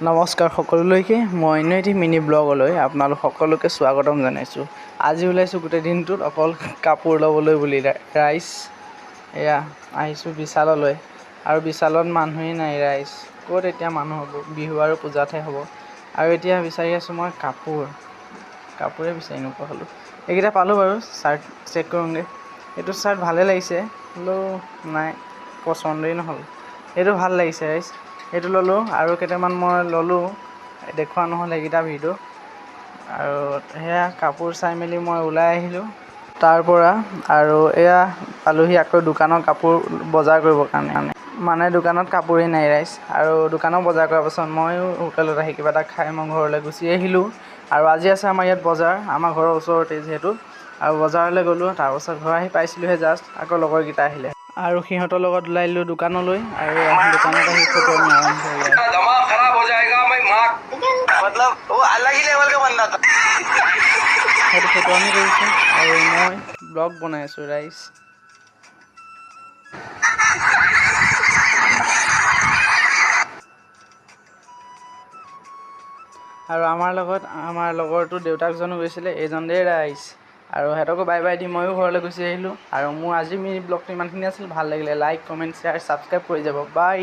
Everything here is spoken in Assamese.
নমস্কাৰ সকলোলৈকে মই অন্য এটি মিনি ব্লগলৈ আপোনালোক সকলোকে স্বাগতম জনাইছোঁ। আজি ওলাইছোঁ গোটেই দিনটোত অকল কাপোৰ ল'বলৈ বুলি ৰাইজ। এয়া আহিছোঁ বিশাললৈ আৰু বিশালত মানুহেই নাই ৰাইজ। ক'ত এতিয়া মানুহ হ'ব, বিহু আৰু পূজাতহে হ'ব। আৰু এতিয়া বিচাৰি আছোঁ মই কাপোৰে বিচাৰি নোপোৱা হ'লোঁ। এইকেইটা পালোঁ বাৰু, চাৰ্ট চেক কৰোঁগৈ। এইটো চাৰ্ট ভালেই লাগিছে, হ'লেও নাই পচন্দেই নহ'ল। এইটো ভাল লাগিছে ৰাইজ, সেইটো ল'লোঁ আৰু কেইটামান মই ল'লোঁ, দেখুওৱা নহ'ল সেইকেইটা ভিডিঅ'। আৰু সেয়া কাপোৰ চাই মেলি মই ওলাই আহিলোঁ তাৰপৰা। আৰু এয়া পালোহি আকৌ দোকানৰ কাপোৰ বজাৰ কৰিবৰ কাৰণে। মানে দোকানত কাপোৰেই নাই ৰাইজ। আৰু দোকানত বজাৰ কৰাৰ পাছত ময়ো হোটেলত আহি কিবা এটা খাই মই ঘৰলৈ গুচি আহিলোঁ। আৰু আজি আছে আমাৰ ইয়াত বজাৰ, আমাৰ ঘৰৰ ওচৰতে যিহেতু। আৰু বজাৰলৈ গ'লোঁ, তাৰপাছত ঘৰ আহি পাইছিলোঁহে জাষ্ট, আকৌ লগৰকেইটা আহিলে আৰু সিহঁতৰ লগত ওলাই দিলোঁ দোকানলৈ। আৰু দোকানত আহি ফটোৱামি আৰম্ভ ইয়াৰ। সেইটো ফটোৱামি কৰিছোঁ আৰু মই ব্লগ বনাই আছোঁ ৰাইজ। আৰু আমাৰ লগৰটো দেউতাকজনো গৈছিলে, এইজন দেই ৰাইজ। আৰু সিহঁতকো বাই বাই দি ময়ো ঘৰলৈ গুচি আহিলোঁ। আৰু মোৰ আজিৰ মিনি ব্লগটো ইমানখিনি আছিল। ভাল লাগিলে লাইক, কমেণ্ট, শ্বেয়াৰ, ছাবস্ক্ৰাইব কৰি যাব। বাই।